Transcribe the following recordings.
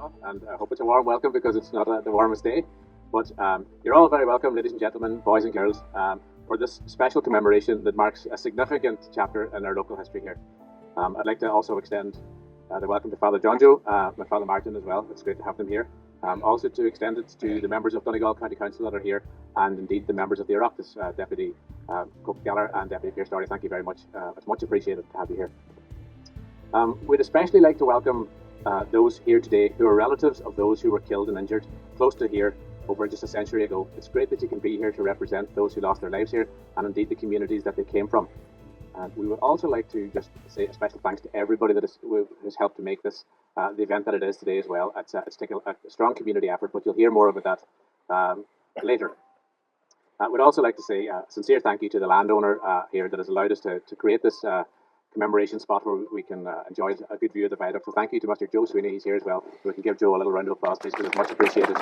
all, and I hope it's a warm welcome because it's not the warmest day. But you're all very welcome, ladies and gentlemen, boys and girls, for this special commemoration that marks a significant chapter in our local history here. I'd like to also extend the welcome to Father John Joe, my Father Martin as well. It's great to have them here. Also to extend it to the members of Donegal County Council that are here, and indeed the members of the Oireachtas, Deputy Geller and Deputy Fearraigh. Thank you very much. It's much appreciated to have you here. We'd especially like to welcome those here today who are relatives of those who were killed and injured close to here over just a century ago. It's great that you can be here to represent those who lost their lives here and indeed the communities that they came from. And we would also like to just say a special thanks to everybody that has helped to make this the event that it is today as well. It's taken a strong community effort, but you'll hear more about that later. We'd also like to say a sincere thank you to the landowner here that has allowed us to create this commemoration spot where we can enjoy a good view of the viaduct. So thank you to Mr. Joe Sweeney, he's here as well. So we can give Joe a little round of applause, please, because it's much appreciated.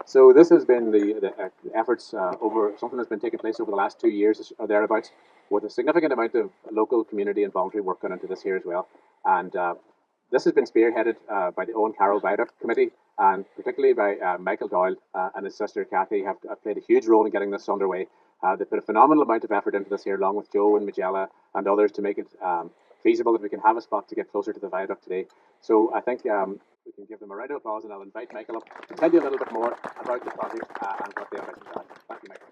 So this has been the efforts over something that's been taking place over the last 2 years or thereabouts, with a significant amount of local community and voluntary work gone into this here as well. And this has been spearheaded by the Owencarrow Viaduct Committee, and particularly by Michael Doyle and his sister Kathy have played a huge role in getting this underway. They put a phenomenal amount of effort into this here, along with Joe and Magella and others, to make it feasible that we can have a spot to get closer to the viaduct today. So I think we can give them a round of applause, and I'll invite Michael up to tell you a little bit more about the project and what the ambitions are. Thank you, Michael.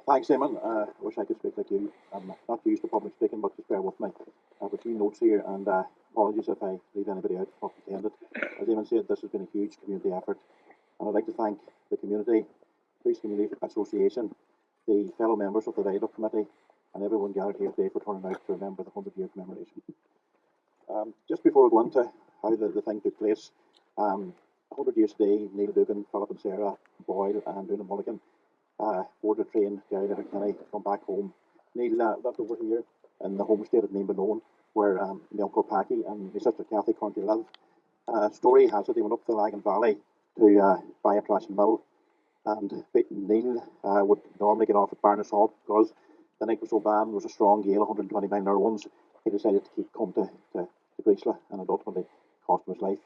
Thanks, Eamonn. I wish I could speak like you. I'm not used to public speaking, but just bear with me. I have a few notes here, and apologies if I leave anybody out of attended. As Eamonn said, this has been a huge community effort, and I'd like to thank the community, Police Community Association, the fellow members of the Viaduct Committee, and everyone gathered here today for turning out to remember the 100-year commemoration. Just before we go into how the thing took place, 100 years today, Niall Ó Dúgáinn, Philip and Sarah Boyle and Eamonn Mulligan boarded a train carrying Letterkenny to come back home. Niall lived over here in the homestead at Niambalone, where my uncle Packy and my sister Kathy currently live. Story has it he went up the Lagan Valley to buy a trash and mill, and Niall would normally get off at Barnes Hall because the night was so bad, there was a strong gale, 120 mile an hour winds. He decided to come to Greasla, and it ultimately cost him his life.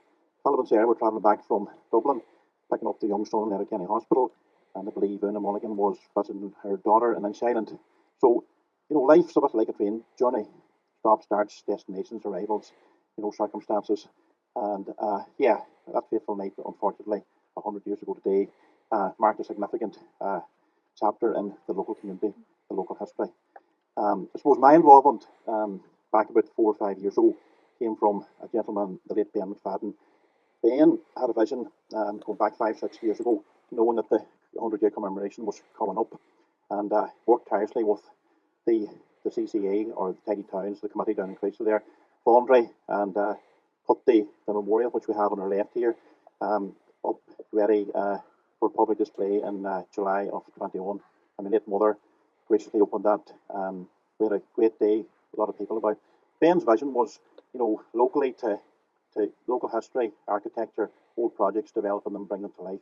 Philip and Sarah were travelling back from Dublin, picking up the young son in Letterkenny Hospital, and I believe Eamonn Mulligan was visiting her daughter in Ireland. So, life's a bit like a train journey. Stop, starts, destinations, arrivals, circumstances. And that fateful night, unfortunately, 100 years ago today, marked a significant chapter in the local community, the local history. I suppose my involvement back about 4 or 5 years ago came from a gentleman, the late Ben McFadden. Ben had a vision going back 5 or 6 years ago, knowing that the 100-year commemoration was coming up, and worked tirelessly with the CCA, or the Tidy Towns, the committee down in Greasla there, voluntary, and put the memorial, which we have on our left here, up ready for public display in July of 21. And my late mother graciously opened that. We had a great day, a lot of people about. Ben's vision was, locally to local history, architecture, old projects, developing them, bring them to life.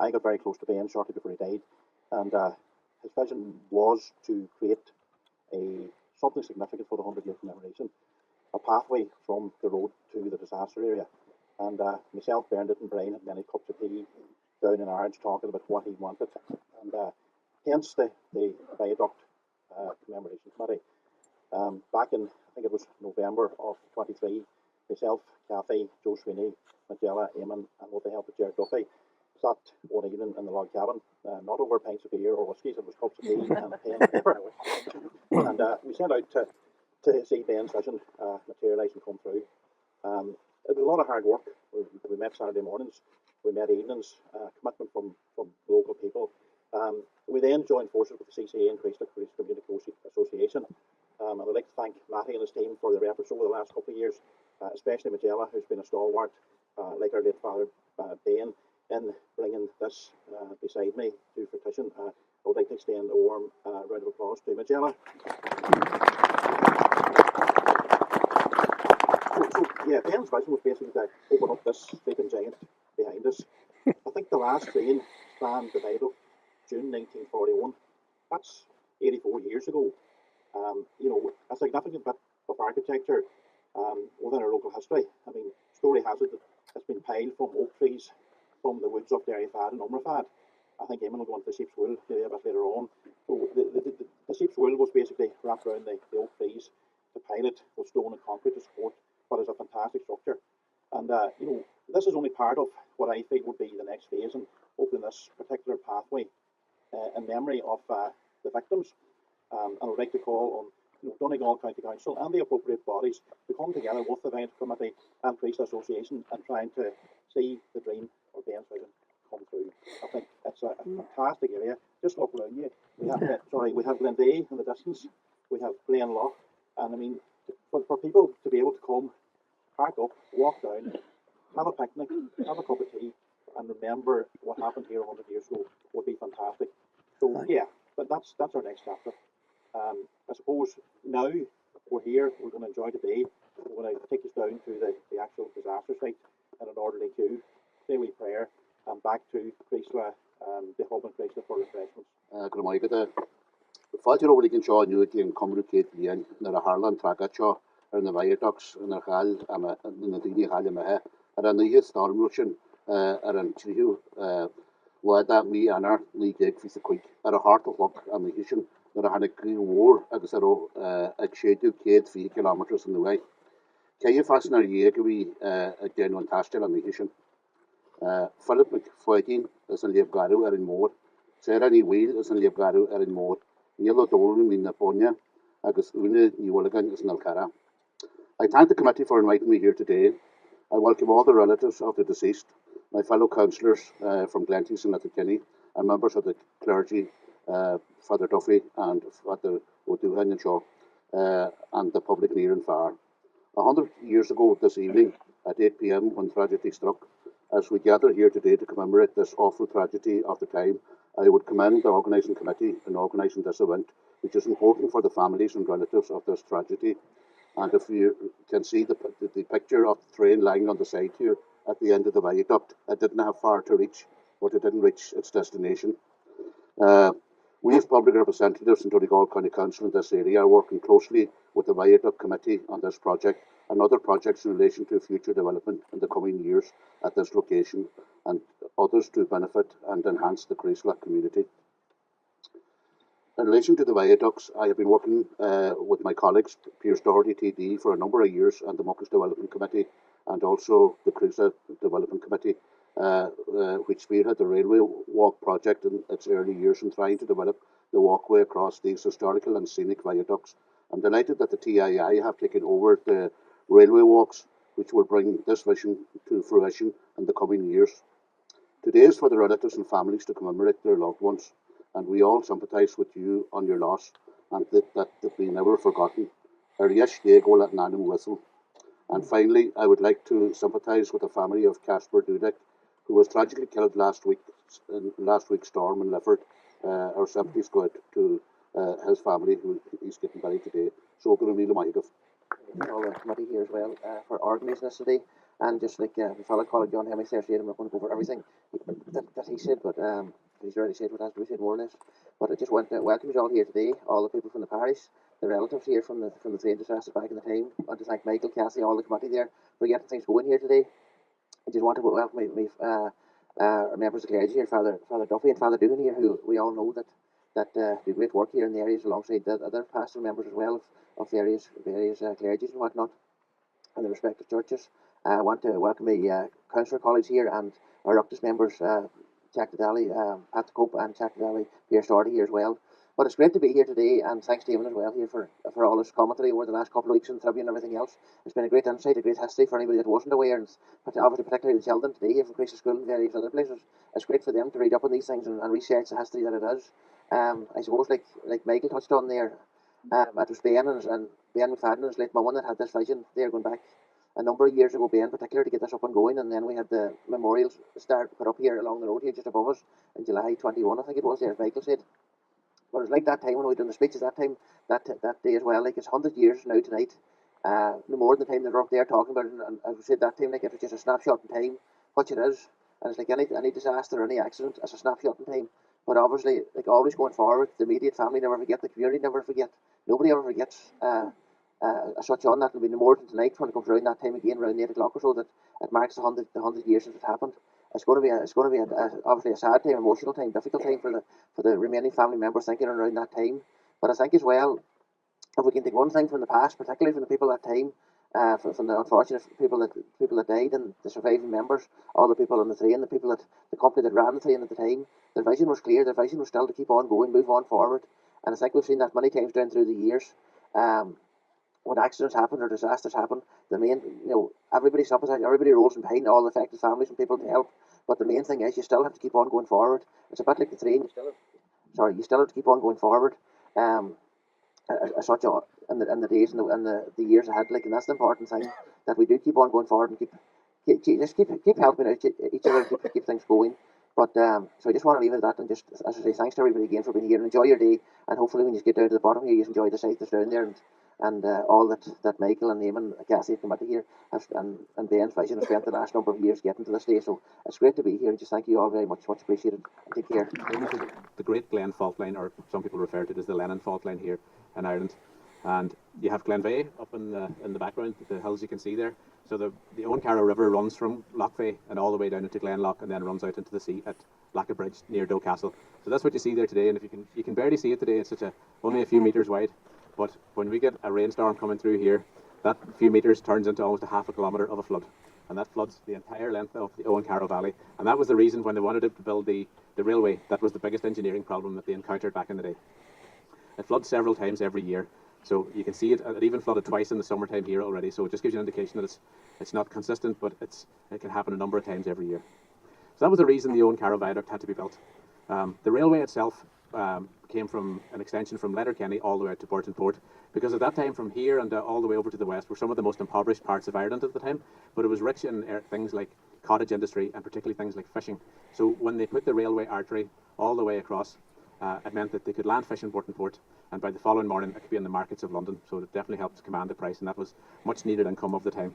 I got very close to Ben shortly before he died, and his vision was to create something significant for the 100-year commemoration, a pathway from the road to the disaster area. And myself, Bernard and Brian had many cups of tea down in Ards talking about what he wanted, and hence the Viaduct Commemoration Committee. Back in, I think it was November of 23, myself, Kathy, Joe Sweeney, Magella, Eamonn, and with the help of John Joe Duffy, sat one evening in the log cabin, not over pints of beer or whiskies, it was cups of tea and a pen and paper. And we set out to see Ben's vision materialise and come through. It was a lot of hard work. We met Saturday mornings, we met evenings, commitment from local people. We then joined forces with the CCA and Greasla Community Association. And I'd like to thank Matty and his team for their efforts over the last couple of years, especially Magella, who's been a stalwart, like our late father Ben, in bringing this beside me to fruition. I would like to extend a warm round of applause to Magella. Ben's vision was basically to open up this sleeping giant behind us. I think the last train spanned the Viaduct June 1941. That's 84 years ago. A significant bit of architecture within our local history. I mean, story has it that it's been piled from oak trees from the woods of Derryfad and Umrafad. I think Eamonn will go into the sheep's wool maybe a bit later on. So the sheep's wool was basically wrapped around the oak trees to pile it with stone and concrete to support what is a fantastic structure. And this is only part of what I think would be the next phase in opening this particular pathway in memory of the victims. And I would like to call on Donegal County Council and the appropriate bodies to come together with the Viaduct Committee and Priest Association and trying to see the dream of the Infirmary come through. I think it's a fantastic area. Just look around you. We have Glendale in the distance. We have Lough, and I mean, for people to be able to come, park up, walk down, have a picnic, have a cup of tea, and remember what happened here 100 years ago would be fantastic. So yeah, but that's our next chapter. I suppose now we're here, we're going to enjoy the day. We're going to take us down to the actual disaster site in an orderly queue, say a wee prayer, and back to Creasla, the hub in Creasla for refreshments. Fáilte over can show new again communicate again na Harlan Tragacho or the viaducts and the hall and the dini hall maha or an the storm rushing or an chihu what that me and our league fi the quick or a heart of luck and the hishin that had a war agus a shade 3 kilometers in the way. Can you fasten our year we a genuine tastel and the hishin Philip McFadden is an L.B.E.R in more Sarah Wheel is an L.B.E.R in more Niall Ó Dúgáinn in Naponia, agus Una Niolagan is in Alcara. I thank the committee for inviting me here today. I welcome all the relatives of the deceased, my fellow councillors from Glenties and Letterkenny, and members of the clergy, Father Duffy and Father Ó Dúgáinn and Shaw, and the public near and far. 100 years ago this evening at 8 p.m. when tragedy struck, as we gather here today to commemorate this awful tragedy of the time, I would commend the organising committee in organising this event, which is important for the families and relatives of this tragedy. And if you can see the picture of the train lying on the side here at the end of the viaduct, it didn't have far to reach, but it didn't reach its destination. We as public representatives in Donegal County Council in this area are working closely with the Viaduct Committee on this project and other projects in relation to future development in the coming years at this location and others to benefit and enhance the Creasla community. In relation to the viaducts, I have been working with my colleagues, Piers Doherty TD, for a number of years and the Muckas Development Committee and also the Creasla Development Committee, which spearheaded the railway walk project in its early years in trying to develop the walkway across these historical and scenic viaducts. I'm delighted that the TII have taken over the railway walks, which will bring this vision to fruition in the coming years. Today is for the relatives and families to commemorate their loved ones, and we all sympathise with you on your loss, and that be never forgotten. And finally, I would like to sympathise with the family of Casper Dudek, who was tragically killed last week's storm in Lifford. Our sympathies go out to his family, who he's getting buried today. So, all the committee here as well for organising this today, and just like my fellow colleague John Hemming said, I'm not going to go over everything that he said, but he's already said what has to be said more or less. But I just want to welcome you all here today, all the people from the parish, the relatives here from the train disaster back in the time. I want to thank Michael, Cassie, all the committee there for getting things going here today. I just want to welcome our members of the clergy here, Father Duffy and Father Doohan here, who we all know that do great work here in the areas alongside the other pastoral members as well of various clergies and whatnot, and the respective churches. I want to welcome my councillor colleagues here and our Ructus members, Jack Dadali, Pat Cope and Jack Dadali, Piers Doherty here as well. But it's great to be here today, and thanks to Eamonn as well here for all his commentary over the last couple of weeks in Tribune and everything else. It's been a great insight, a great history for anybody that wasn't aware, and obviously particularly the children today here from Creasla School and various other places. It's great for them to read up on these things and research the history that it is. I suppose like Michael touched on there, it was Ben and Ben McFadden and his late mum that had this vision there going back a number of years ago, Ben in particular, to get this up and going, and then we had the memorials put up here along the road here just above us in July 21, I think it was there, as Michael said. But it's like that time when we done the speeches that time, that day as well, like it's 100 years now tonight, no more than the time they were up there talking about it, and as we said that time, like it was just a snapshot in time, which it is, and it's like any disaster or any accident, it's a snapshot in time. But obviously, like always going forward, the immediate family never forget, the community never forget, nobody ever forgets as such on that. It'll be no more than tonight when it comes around that time again, around 8 o'clock or so, that it marks the 100 years since it happened. It's going to be obviously a sad time, emotional time, difficult time for the remaining family members thinking around that time. But I think as well, if we can take one thing from the past, particularly from the people at that time, from the unfortunate people that died and the surviving members, all the people on the train, the company that ran the train at the time, their vision was clear. Their vision was still to keep on going, move on forward. And I think we've seen that many times down through the years. When accidents happen or disasters happen, the main, everybody sympathises, everybody rolls in pain, all the affected families and people to help. But the main thing is you still have to keep on going forward. It's a bit like the train. You still have to keep on going forward. As such, in the days and the years ahead, and that's the important thing, that we do keep on going forward and keep helping out each other, keep things going. But so I just want to leave it at that, and just, as I say, thanks to everybody again for being here, and enjoy your day, and hopefully when you get down to the bottom here, you enjoy the sight that's down there, and all that Michael and Eamonn, Cassie, committee here, and Ben's vision have spent the last number of years getting to this day. So it's great to be here, and just thank you all very much appreciated. Take care. The Great Glen Fault Line, or some people refer to it as the Lennon Fault Line here in Ireland, and you have Glenveigh up in the background, the hills you can see there. So the Owencarrow River runs from Lough and all the way down into Glenlough, and then runs out into the sea at Lough Bridge near Doe Castle. So that's what you see there today, and if you can barely see it today, it's only a few metres wide. But when we get a rainstorm coming through here, that few metres turns into almost a half a kilometre of a flood, and that floods the entire length of the Owencarrow Valley. And that was the reason when they wanted to build the railway, that was the biggest engineering problem that they encountered back in the day. It floods several times every year. So you can see it even flooded twice in the summertime here already. So it just gives you an indication that it's not consistent, but it can happen a number of times every year. So that was the reason the Owencarrow Viaduct had to be built. The railway itself came from an extension from Letterkenny all the way out to Burtonport, because at that time from here and all the way over to the west were some of the most impoverished parts of Ireland at the time, but it was rich in things like cottage industry and particularly things like fishing. So when they put the railway artery all the way across, it meant that they could land fish in Burtonport, and by the following morning it could be in the markets of London. So it definitely helped command the price, and that was much needed income of the time.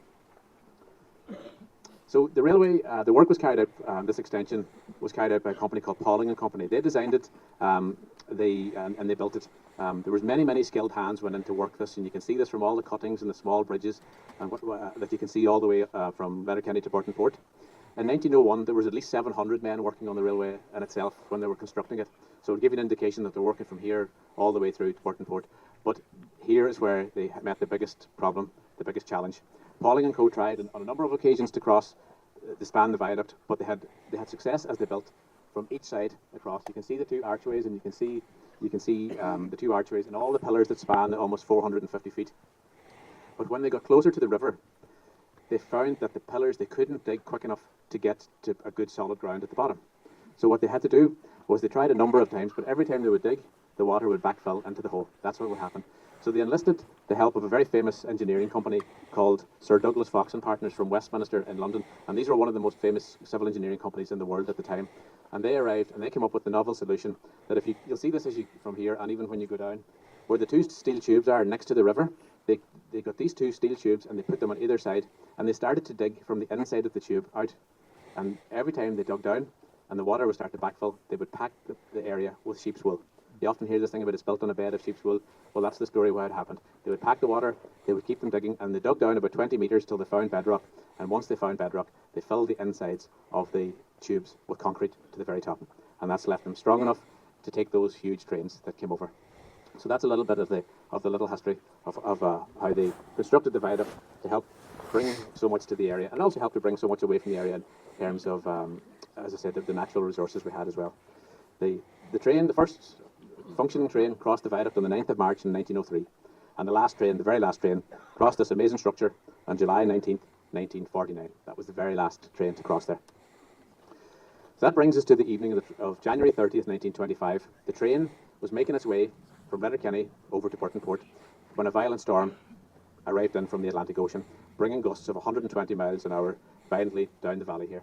So the railway, the work was carried out, this extension was carried out by a company called Pauling and Company. They designed it, and they built it. There was many skilled hands went into work this, and you can see this from all the cuttings and the small bridges and that you can see all the way from Letterkenny to Burtonport. In 1901, there was at least 700 men working on the railway in itself when they were constructing it. So it gave you an indication that they're working from here all the way through to Burtonport. But here is where they met the biggest problem, the biggest challenge. Pauling and Co. tried on a number of occasions to cross, to span the viaduct, but they had success as they built from each side across. You can see the two archways, and you can see the two archways and all the pillars that span almost 450 feet. But when they got closer to the river, they found that the pillars, they couldn't dig quick enough to get to a good solid ground at the bottom. So what they had to do was they tried a number of times, but every time they would dig, the water would backfill into the hole. That's what would happen. So they enlisted the help of a very famous engineering company called Sir Douglas Fox and Partners from Westminster in London. And these were one of the most famous civil engineering companies in the world at the time. And they arrived and they came up with the novel solution that you'll see this from here, and even when you go down, where the two steel tubes are next to the river, they got these two steel tubes and they put them on either side, and they started to dig from the inside of the tube out. And every time they dug down and the water would start to backfill, they would pack the area with sheep's wool. You often hear this thing about it's built on a bed of sheep's wool. Well, that's the story why it happened. They would pack the water, they would keep them digging, and they dug down about 20 metres till they found bedrock. And once they found bedrock, they filled the insides of the tubes with concrete to the very top. And that's left them strong enough to take those huge trains that came over. So that's a little bit of the little history of how they constructed the viaduct to help bring so much to the area, and also help to bring so much away from the area in terms of, as I said, the natural resources we had as well. The first functioning train crossed the viaduct on the 9th of March in 1903, and the very last train, crossed this amazing structure on July 19th, 1949. That was the very last train to cross there. So that brings us to the evening of January 30th, 1925. The train was making its way from Letterkenny over to Burtonport when a violent storm arrived in from the Atlantic Ocean, bringing gusts of 120 miles an hour violently down the valley here.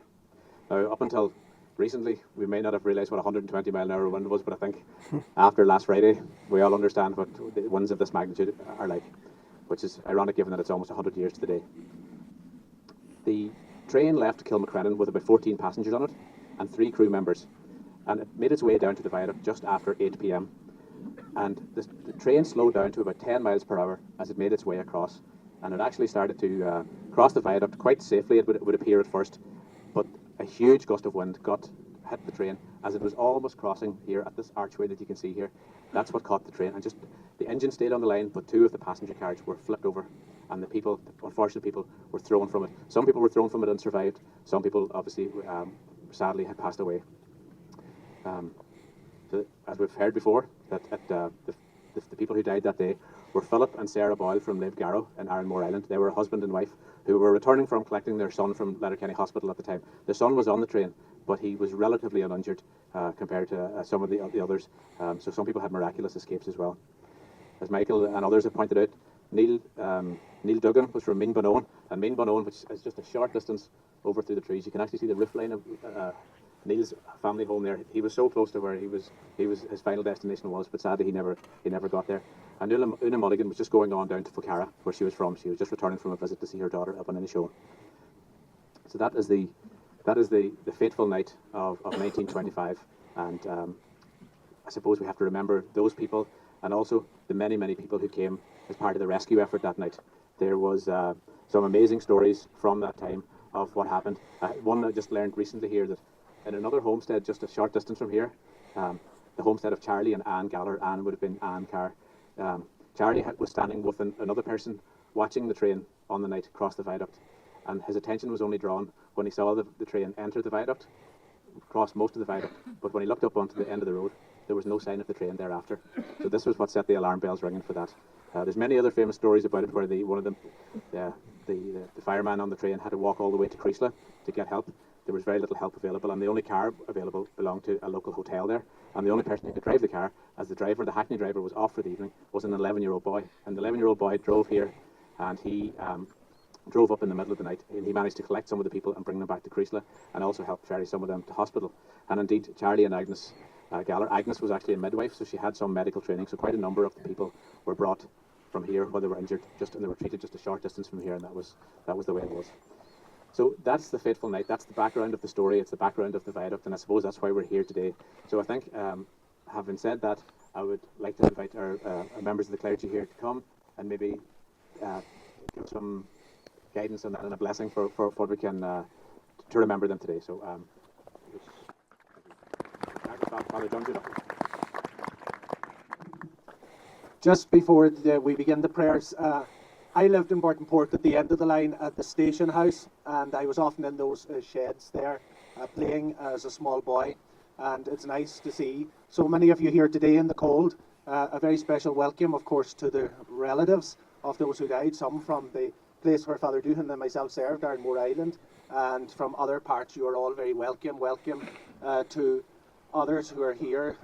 Now, up until recently, we may not have realised what 120 mile an hour wind was, but I think after last Friday, we all understand what the winds of this magnitude are like, which is ironic given that it's almost 100 years to the day. The train left Kilmacrennan with about 14 passengers on it and 3 crew members, and it made its way down to the viaduct just after 8 p.m. And the train slowed down to about 10 miles per hour as it made its way across, and it actually started to cross the viaduct quite safely, it would appear at first, but a huge gust of wind hit the train as it was almost crossing here at this archway that you can see here. That's what caught the train, and just the engine stayed on the line, but 2 of the passenger carriages were flipped over, and the unfortunate people, were thrown from it. Some people were thrown from it and survived. Some people, obviously, sadly, had passed away. So, as we've heard before, that the people who died that day were Philip and Sarah Boyle from L.B.E.R in Arranmore Island. They were a husband and wife who were returning from collecting their son from Letterkenny Hospital at the time. Their son was on the train, but he was relatively uninjured compared to some of the others. So some people had miraculous escapes as well. As Michael and others have pointed out, Niall Dúgáinn was from Mean and Mean, which is just a short distance over through the trees. You can actually see the roof line of Niall's family home there. He was so close to where his final destination was, but sadly he never got there. And Una Mulligan was just going on down to Fearraigh, where she was from. She was just returning from a visit to see her daughter up on Inishowen. So that is the fateful night of 1925, and I suppose we have to remember those people and also the many people who came as part of the rescue effort that night. There was some amazing stories from that time of what happened. One I just learned recently here, that in another homestead just a short distance from here, the homestead of Charlie and Anne Gallagher. Anne would have been Anne Carr. Charlie was standing with another person watching the train on the night across the viaduct, and his attention was only drawn when he saw the train enter the viaduct, cross most of the viaduct, but when he looked up onto the end of the road, there was no sign of the train thereafter. So this was what set the alarm bells ringing for that. There's many other famous stories about it where the fireman on the train had to walk all the way to Creasla to get help. There was very little help available, and the only car available belonged to a local hotel there, and the only person who could drive the car, as the hackney driver was off for the evening, was an 11-year-old boy. And the 11-year-old boy drove here, and he drove up in the middle of the night, and he managed to collect some of the people and bring them back to Creasla, and also help ferry some of them to hospital. And indeed, Charlie and Agnes Gallagher. Agnes was actually a midwife, so she had some medical training, so quite a number of the people were brought from here where they were injured, and they were treated just a short distance from here, and that was the way it was. So that's the fateful night. That's the background of the story. It's the background of the viaduct, and I suppose that's why we're here today. So I think, having said that, I would like to invite our members of the clergy here to come and maybe give some guidance and a blessing for what we can to remember them today. So, Father John Joe Duffy. Just before we begin the prayers, I lived in Burtonport at the end of the line at the station house, and I was often in those sheds there playing as a small boy, and it's nice to see so many of you here today in the cold. A very special welcome, of course, to the relatives of those who died, some from the place where Father Doohan and myself served, Arranmore Island, and from other parts. You are all very welcome to others who are here,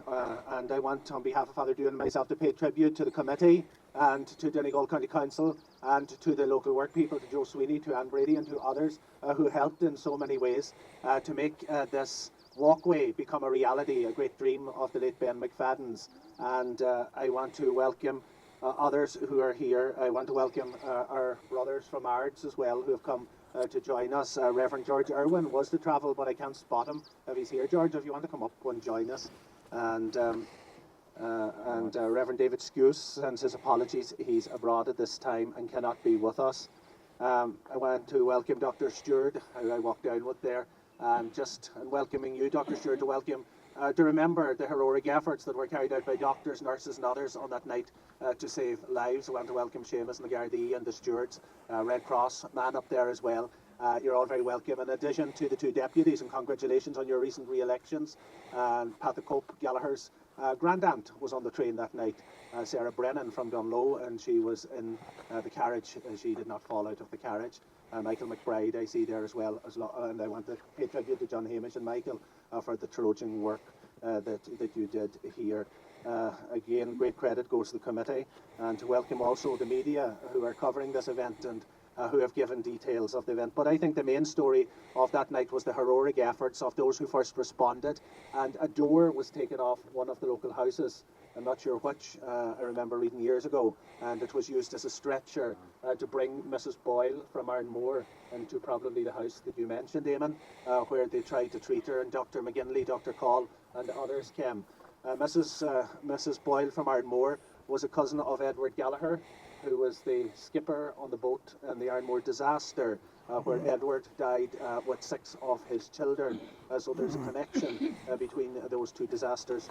and I want, on behalf of Father Doohan and myself, to pay tribute to the committee and to Donegal County Council and to the local work people, to Joe Sweeney, to Anne Brady, and to others who helped in so many ways to make this walkway become a reality, a great dream of the late Ben McFadden's. And I want to welcome others who are here. I want to welcome our brothers from Ards as well, who have come to join us. Reverend George Irwin was to travel, but I can't spot him if he's here. George, if you want to come up and join us. And Reverend David Skuse sends his apologies. He's abroad at this time and cannot be with us. I want to welcome Dr. Stewart, who I walked down with there, and welcoming you, Dr. Stewart, to remember the heroic efforts that were carried out by doctors, nurses and others on that night to save lives. I want to welcome Shéamais and the Gardaí and the Stewards, Red Cross man up there as well. You're all very welcome. In addition to the two deputies, and congratulations on your recent re-elections. Pat the Cope Gallagher's grandaunt was on the train that night, Sarah Brennan from Dunlow, and she was in the carriage. She did not fall out of the carriage. Michael McBride I see there as well, and I want to pay tribute to John Hamish and Michael for the Trojan work that you did here. Again, great credit goes to the committee, and to welcome also the media who are covering this event and who have given details of the event. But I think the main story of that night was the heroic efforts of those who first responded, and a door was taken off one of the local houses. I'm not sure which, I remember reading years ago, and it was used as a stretcher to bring Mrs. Boyle from Arranmore into probably the house that you mentioned, Eamonn, where they tried to treat her, and Dr. McGinley, Dr. Call and others came. Mrs. Boyle from Ardmore was a cousin of Edward Gallagher, who was the skipper on the boat in the Ardmore disaster, where Edward died with 6 of his children. So there's a connection between those 2 disasters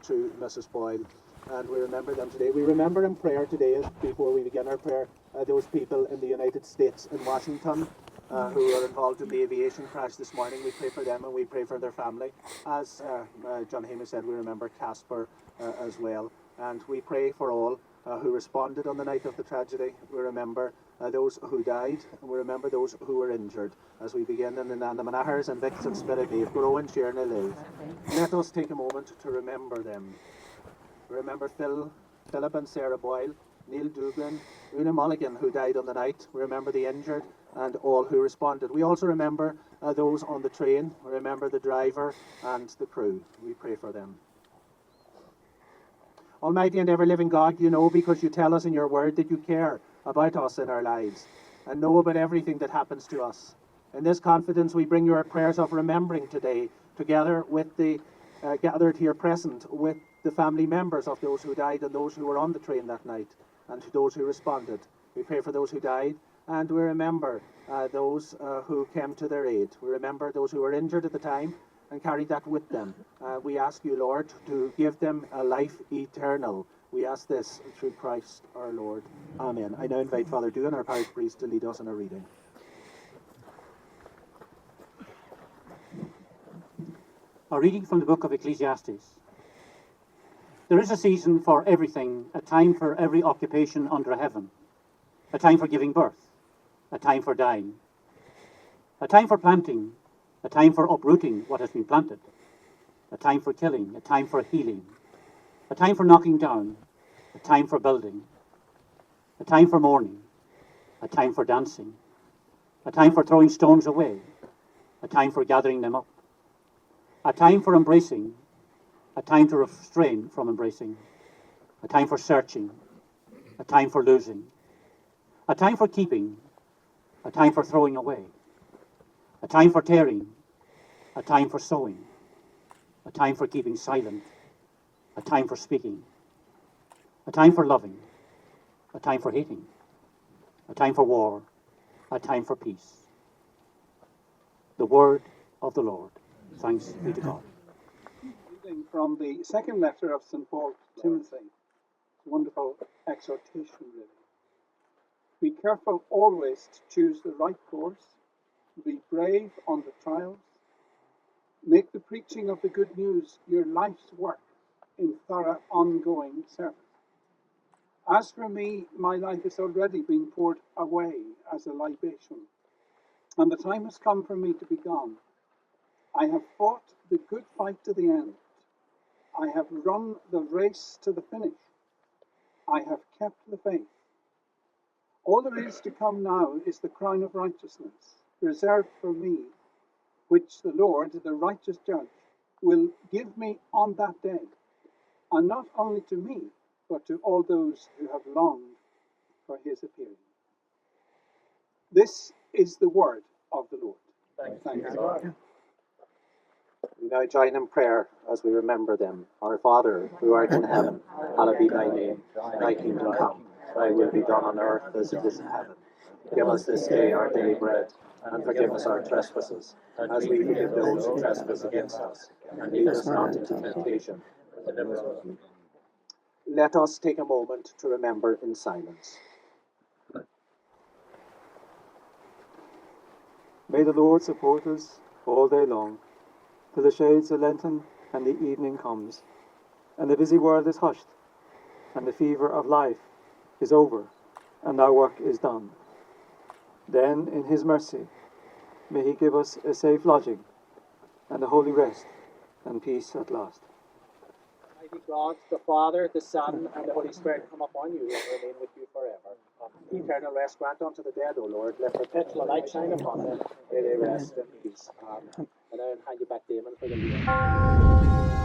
through Mrs. Boyle. And we remember them today. We remember in prayer today, before we begin our prayer, those people in the United States in Washington who are involved in the aviation crash this morning. We pray for them and we pray for their family. As John Shéamais said, we remember Casper as well. And we pray for all who responded on the night of the tragedy. We remember those who died, and we remember those who were injured. As we begin in the Manahars and Vicks and Spirit Eve, grow and share and live. Let us take a moment to remember them. We remember Philip and Sarah Boyle, Niall Dúgáinn, Una Mulligan, who died on the night. We remember the injured and all who responded. We also remember those on the train. We remember the driver and the crew. We pray for them. Almighty and ever-living God, you know, because you tell us in your word that you care about us in our lives and know about everything that happens to us. In this confidence, we bring your prayers of remembering today, together with the gathered here present, with the family members of those who died and those who were on the train that night, and to those who responded. We pray for those who died, and we remember those who came to their aid. We remember those who were injured at the time and carried that with them. We ask you, Lord, to give them a life eternal. We ask this through Christ our Lord. Amen. I now invite Father Doohan, our parish priest, to lead us in a reading. A reading from the book of Ecclesiastes. There is a season for everything, a time for every occupation under heaven, a time for giving birth, a time for dying, a time for planting, a time for uprooting what has been planted, a time for killing, a time for healing, a time for knocking down, a time for building, a time for mourning, a time for dancing, a time for throwing stones away, a time for gathering them up, a time for embracing, a time to refrain from embracing, a time for searching, a time for losing, a time for keeping, a time for throwing away, a time for tearing, a time for sowing, a time for keeping silent, a time for speaking, a time for loving, a time for hating, a time for war, a time for peace. The word of the Lord. Thanks be to God. Reading from the second letter of St. Paul to Timothy. Wonderful exhortation, really. Be careful always to choose the right course. Be brave under trials. Make the preaching of the good news your life's work in thorough ongoing service. As for me, my life has already been poured away as a libation, and the time has come for me to be gone. I have fought the good fight to the end. I have run the race to the finish. I have kept the faith. All there is to come now is the crown of righteousness, reserved for me, which the Lord, the righteous judge, will give me on that day, and not only to me, but to all those who have longed for his appearing. This is the word of the Lord. Thanks God. We now join in prayer as we remember them. Our Father, who art in heaven, hallowed be thy name. Thy kingdom come, thy will be done on earth as it is in heaven. Give us this day our daily bread, and forgive us our trespasses, as we forgive those who trespass against us. And lead us not into temptation, but deliver us from evil. Let us take a moment to remember in silence. May the Lord support us all day long, till the shades are lengthened and the evening comes, and the busy world is hushed, and the fever of life is over, and our work is done. Then, in his mercy, may he give us a safe lodging, and a holy rest, and peace at last. Mighty God, the Father, the Son, and the Holy Spirit come upon you and remain with you forever. Eternal rest grant unto the dead, O Lord. Let perpetual light shine upon them. May they rest in peace. Amen. And I hand you back, Eamonn, for the lead.